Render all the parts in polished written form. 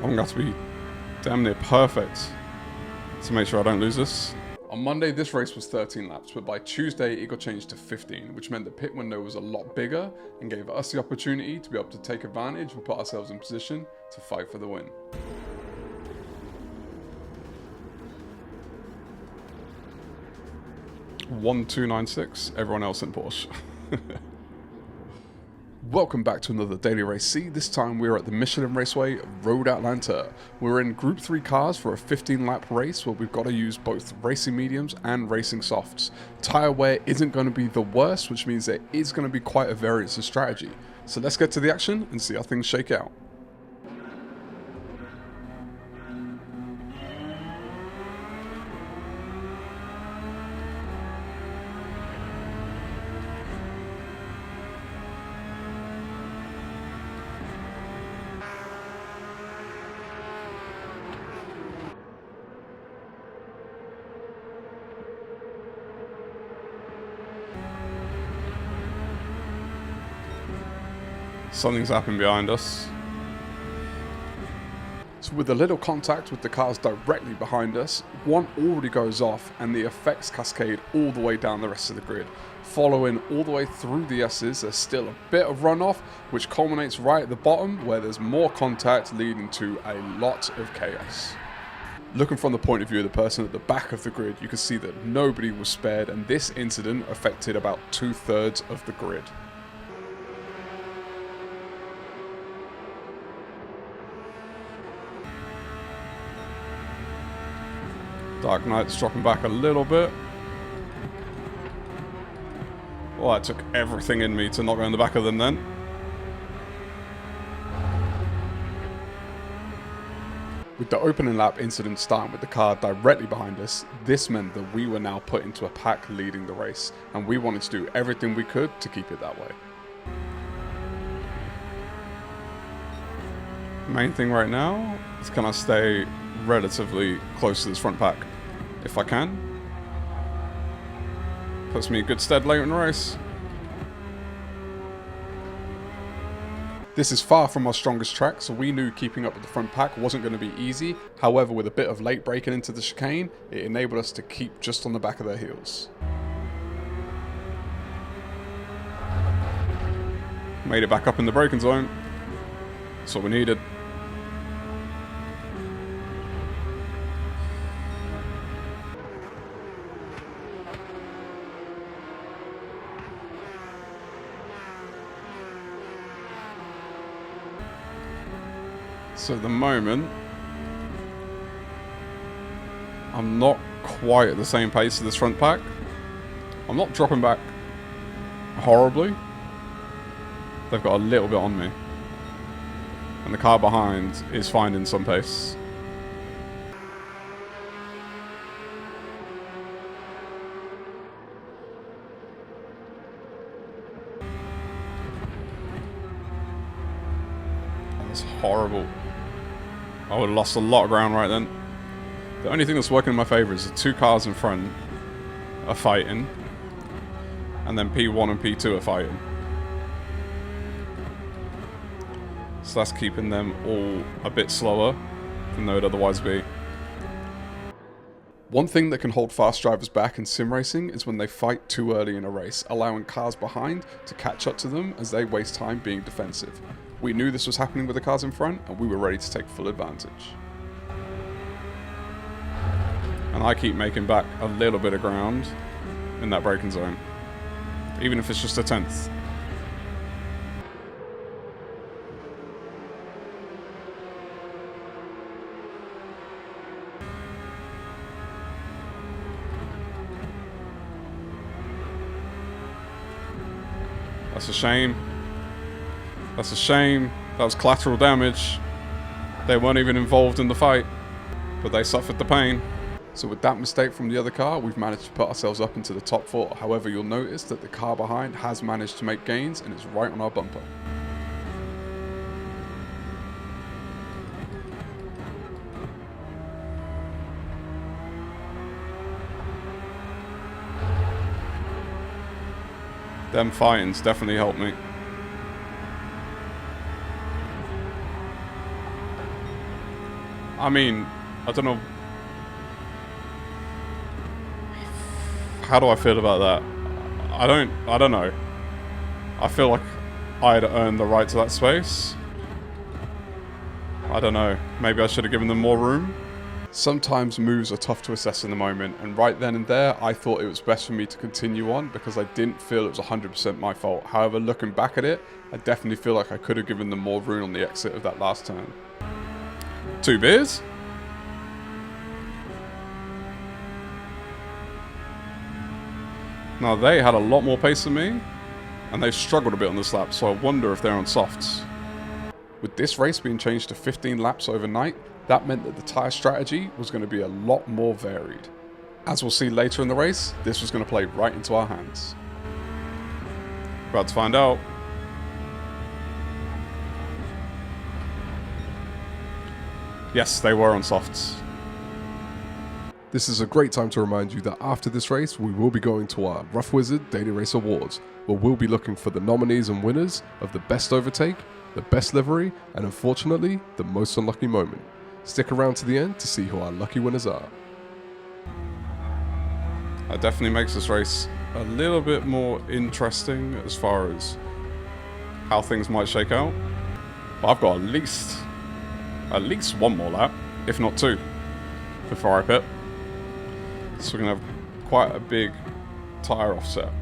I'm going to have to be damn near perfect to make sure I don't lose this. On Monday, this race was 13 laps, but by Tuesday, it got changed to 15, which meant the pit window was a lot bigger and gave us the opportunity to be able to take advantage and put ourselves in position to fight for the win. (1296), everyone else in Porsche. Welcome back to another Daily Race C. This time we're at the Michelin Raceway Road Atlanta. We're in Group 3 cars for a 15-lap race where we've got to use both racing mediums and racing softs. Tyre wear isn't going to be the worst, which means there is going to be quite a variance of strategy. So let's get to the action and see how things shake out. Something's happened behind us. So with a little contact with the cars directly behind us, one already goes off and the effects cascade all the way down the rest of the grid. Following all the way through the S's, there's still a bit of runoff, which culminates right at the bottom where there's more contact leading to a lot of chaos. Looking from the point of view of the person at the back of the grid, you can see that nobody was spared and this incident affected about 2/3 of the grid. Dark Knight's dropping back a little bit. Well, that took everything in me to not go in the back of them then. With the opening lap incident starting with the car directly behind us, this meant that we were now put into a pack leading the race, and we wanted to do everything we could to keep it that way. Main thing right now is can I stay relatively close to this front pack if I can. Puts me in good stead later in the race. This is far from our strongest track, so we knew keeping up with the front pack wasn't going to be easy. However, with a bit of late braking into the chicane, it enabled us to keep just on the back of their heels. Made it back up in the braking zone. That's what we needed. So at the moment, I'm not quite at the same pace as this front pack. I'm not dropping back horribly. They've got a little bit on me. And the car behind is finding some pace. That's horrible. I would have lost a lot of ground right then. The only thing that's working in my favour is the two cars in front are fighting. And then P1 and P2 are fighting. So that's keeping them all a bit slower than they would otherwise be. One thing that can hold fast drivers back in sim racing is when they fight too early in a race, allowing cars behind to catch up to them as they waste time being defensive. We knew this was happening with the cars in front, and we were ready to take full advantage. And I keep making back a little bit of ground in that braking zone, even if it's just a 10th. That's a shame. That's a shame. That was collateral damage. They weren't even involved in the fight, but they suffered the pain. So with that mistake from the other car, we've managed to put ourselves up into the top 4. However, you'll notice that the car behind has managed to make gains and is right on our bumper. Them fighting's definitely helped me. I mean, I don't know. How do I feel about that? I don't know. I feel like I'd earned the right to that space. I don't know. Maybe I should have given them more room. Sometimes moves are tough to assess in the moment, and right then and there, I thought it was best for me to continue on because I didn't feel it was 100% my fault. However, looking back at it, I definitely feel like I could have given them more room on the exit of that last turn. 2 beers? Now, they had a lot more pace than me, and they struggled a bit on this lap, so I wonder if they're on softs. With this race being changed to 15 laps overnight, that meant that the tyre strategy was going to be a lot more varied. As we'll see later in the race, this was going to play right into our hands. About to find out. Yes, they were on softs. This is a great time to remind you that after this race, we will be going to our RufffWizard Daily Race Awards, where we'll be looking for the nominees and winners of the best overtake, the best livery, and unfortunately, the most unlucky moment. Stick around to the end to see who our lucky winners are. That definitely makes this race a little bit more interesting as far as how things might shake out. But I've got at least one more lap, if not 2, before I pit. So we're going to have quite a big tyre offset.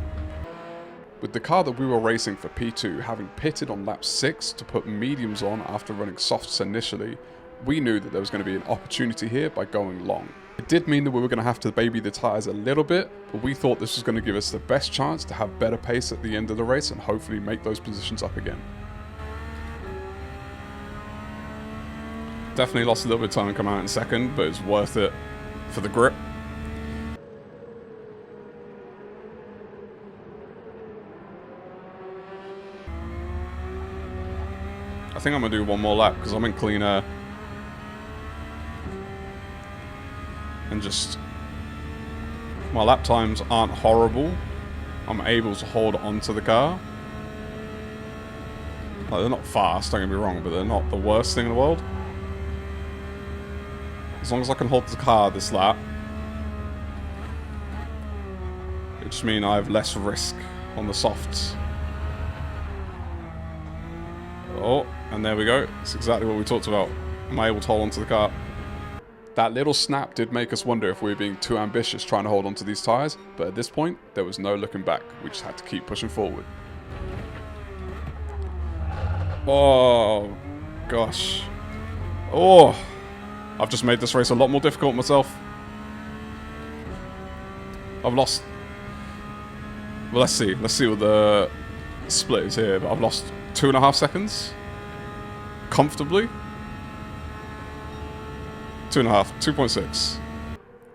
With the car that we were racing for P2 having pitted on lap 6 to put mediums on after running softs initially, we knew that there was going to be an opportunity here by going long. It did mean that we were going to have to baby the tyres a little bit, but we thought this was going to give us the best chance to have better pace at the end of the race and hopefully make those positions up again. Definitely lost a little bit of time to come out in second, but it's worth it for the grip. I think I'm going to do one more lap because I'm in clean air. And just, my lap times aren't horrible. I'm able to hold onto the car. Like, they're not fast, don't get me wrong, but they're not the worst thing in the world. As long as I can hold the car this lap, it just means I have less risk on the softs. Oh, and there we go. It's exactly what we talked about. Am I able to hold onto the car? That little snap did make us wonder if we were being too ambitious trying to hold onto these tyres, but at this point, there was no looking back. We just had to keep pushing forward. Oh, gosh. Oh, I've just made this race a lot more difficult myself. I've lost... Well, let's see what the split is here, but I've lost 2.5 seconds. Comfortably. 2.5, 2.6.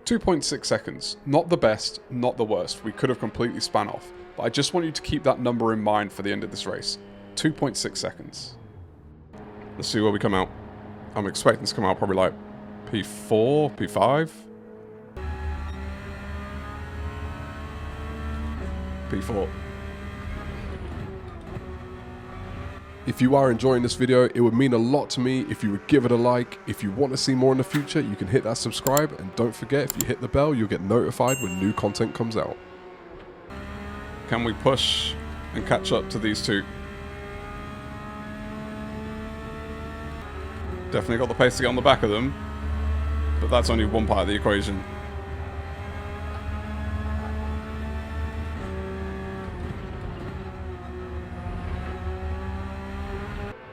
2.6 seconds. Not the best, not the worst. We could have completely span off. But I just want you to keep that number in mind for the end of this race. 2.6 seconds. Let's see where we come out. I'm expecting to come out probably like P4, P5. P4. If you are enjoying this video, it would mean a lot to me if you would give it a like. If you want to see more in the future, you can hit that subscribe, and don't forget, if you hit the bell, you'll get notified when new content comes out. Can we push and catch up to these two? Definitely got the pace to get on the back of them, but that's only one part of the equation.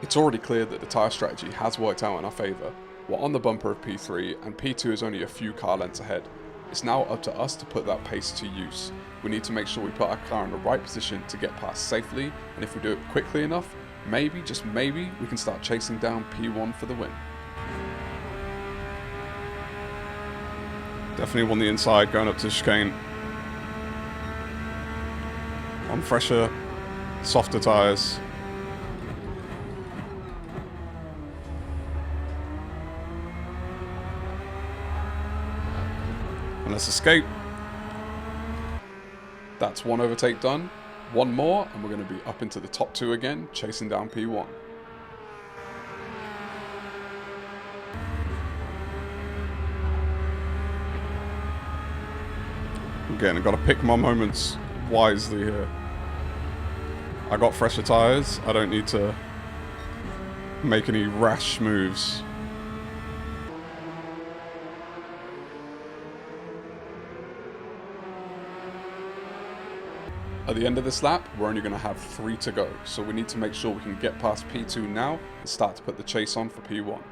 It's already clear that the tyre strategy has worked out in our favour. We're on the bumper of P3 and P2 is only a few car lengths ahead. It's now up to us to put that pace to use. We need to make sure we put our car in the right position to get past safely, and if we do it quickly enough, maybe, just maybe, we can start chasing down P1 for the win. Definitely on the inside going up to chicane. On fresher, softer tyres. And let's escape. That's one overtake done. One more, and we're going to be up into the top 2 again, chasing down P1. Again, I've got to pick my moments wisely here. I got fresher tires. I don't need to make any rash moves. At the end of this lap, we're only going to have 3 to go, so we need to make sure we can get past P2 now and start to put the chase on for P1.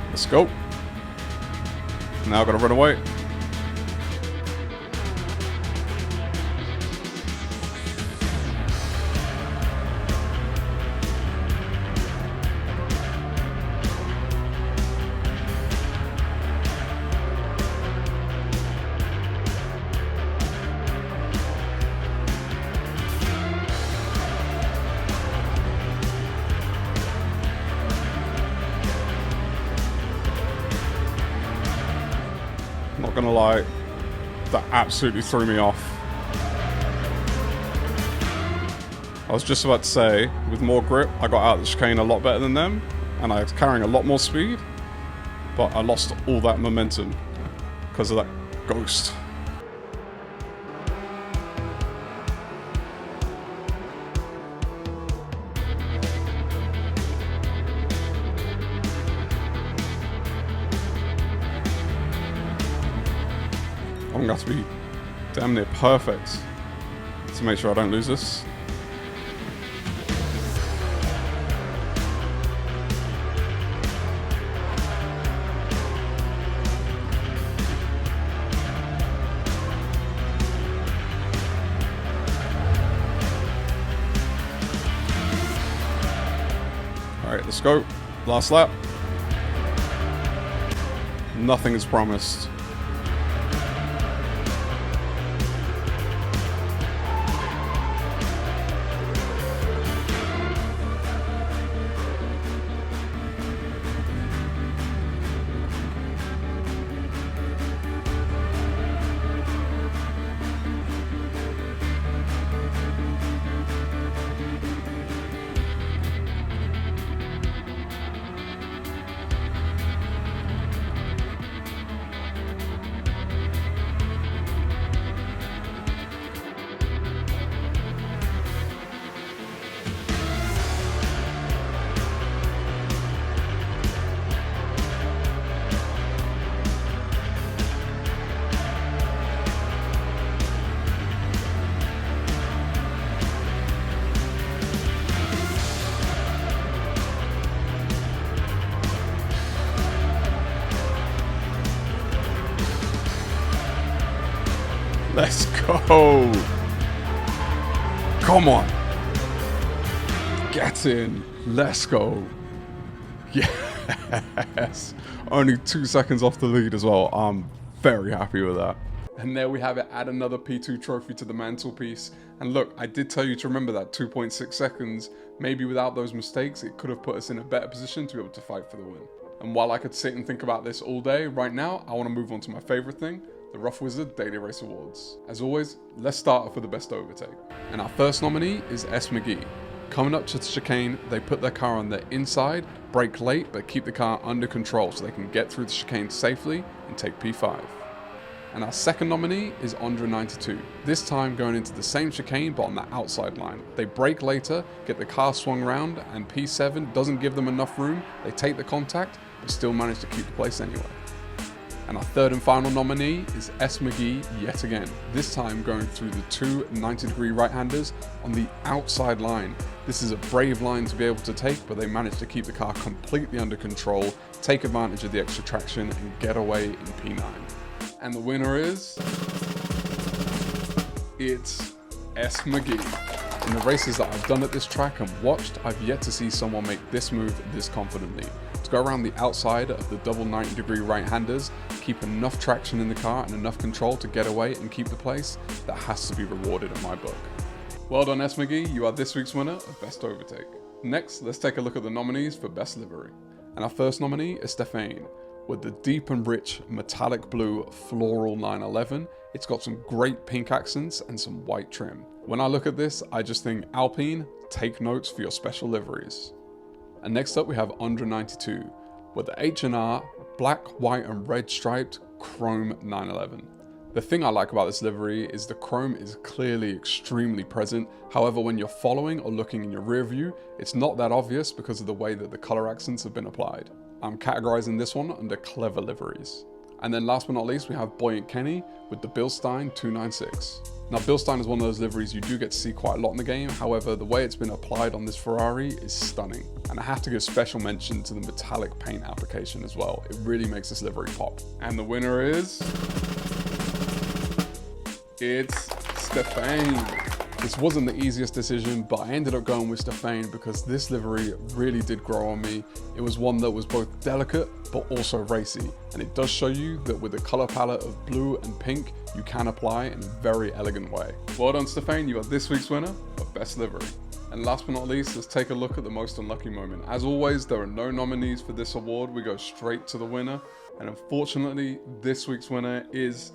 Let's go. Now I've got to run away. Not gonna lie, that absolutely threw me off. I was just about to say, with more grip, I got out of the chicane a lot better than them, and I was carrying a lot more speed, but I lost all that momentum because of that ghost. I'm going to have to be damn near perfect to make sure I don't lose this. Alright, let's go. Last lap. Nothing is promised. Let's go. Come on. Get in. Let's go. Yes. Only 2 seconds off the lead as well. I'm very happy with that. And there we have it. Add another P2 trophy to the mantelpiece. And look, I did tell you to remember that 2.6 seconds. Maybe without those mistakes, it could have put us in a better position to be able to fight for the win. And while I could sit and think about this all day, right now, I want to move on to my favorite thing, the RufffWizard Daily Race Awards. As always, let's start off with the best overtake. And our first nominee is S. McGee. Coming up to the chicane, they put their car on the inside, brake late, but keep the car under control so they can get through the chicane safely and take P5. And our second nominee is Andre92. This time going into the same chicane but on the outside line. They brake later, get the car swung around, and P7 doesn't give them enough room. They take the contact, but still manage to keep the place anyway. And our third and final nominee is S. McGee yet again, this time going through the two 90-degree right-handers on the outside line. This is a brave line to be able to take, but they managed to keep the car completely under control, take advantage of the extra traction, and get away in P9. And the winner is... it's S. McGee. In the races that I've done at this track and watched, I've yet to see someone make this move this confidently. To go around the outside of the double 90-degree right-handers, keep enough traction in the car and enough control to get away and keep the place, that has to be rewarded in my book. Well done, S. McGee, you are this week's winner of Best Overtake. Next, let's take a look at the nominees for Best Livery. And our first nominee is Stefan, with the deep and rich metallic blue floral 911. It's got some great pink accents and some white trim. When I look at this, I just think Alpine, take notes for your special liveries. And next up we have Under 92, with the H&R black, white and red striped chrome 911. The thing I like about this livery is the chrome is clearly extremely present. However, when you're following or looking in your rear view, it's not that obvious because of the way that the color accents have been applied. I'm categorizing this one under clever liveries. And then last but not least, we have Buoyant Kenny with the Bilstein 296. Now, Bilstein is one of those liveries you do get to see quite a lot in the game. However, the way it's been applied on this Ferrari is stunning. And I have to give special mention to the metallic paint application as well. It really makes this livery pop. And the winner is... it's Stefan. This wasn't the easiest decision, but I ended up going with Stefan because this livery really did grow on me. It was one that was both delicate, but also racy. And it does show you that with a color palette of blue and pink, you can apply in a very elegant way. Well done, Stefan, you are this week's winner of Best Livery. And last but not least, let's take a look at the most unlucky moment. As always, there are no nominees for this award. We go straight to the winner. And unfortunately, this week's winner is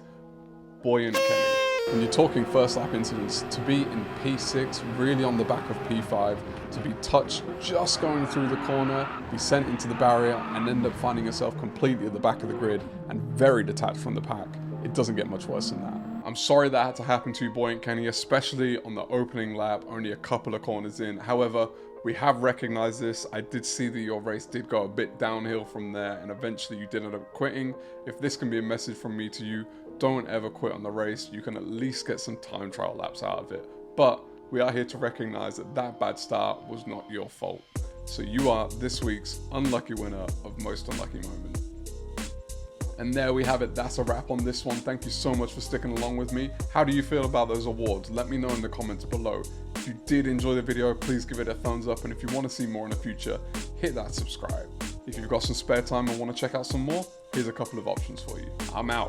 Buoyant Kenny. When you're talking first lap incidents, to be in P6, really on the back of P5, to be touched just going through the corner, be sent into the barrier and end up finding yourself completely at the back of the grid and very detached from the pack, it doesn't get much worse than that. I'm sorry that had to happen to you, Buoyant Kenny, especially on the opening lap, only a couple of corners in. However, we have recognized this. I did see that your race did go a bit downhill from there and eventually you did end up quitting. If this can be a message from me to you, don't ever quit on the race. You can at least get some time trial laps out of it. But we are here to recognize that that bad start was not your fault. So you are this week's unlucky winner of Most Unlucky Moment. And there we have it. That's a wrap on this one. Thank you so much for sticking along with me. How do you feel about those awards? Let me know in the comments below. If you did enjoy the video, please give it a thumbs up. And if you want to see more in the future, hit that subscribe. If you've got some spare time and want to check out some more, here's a couple of options for you. I'm out.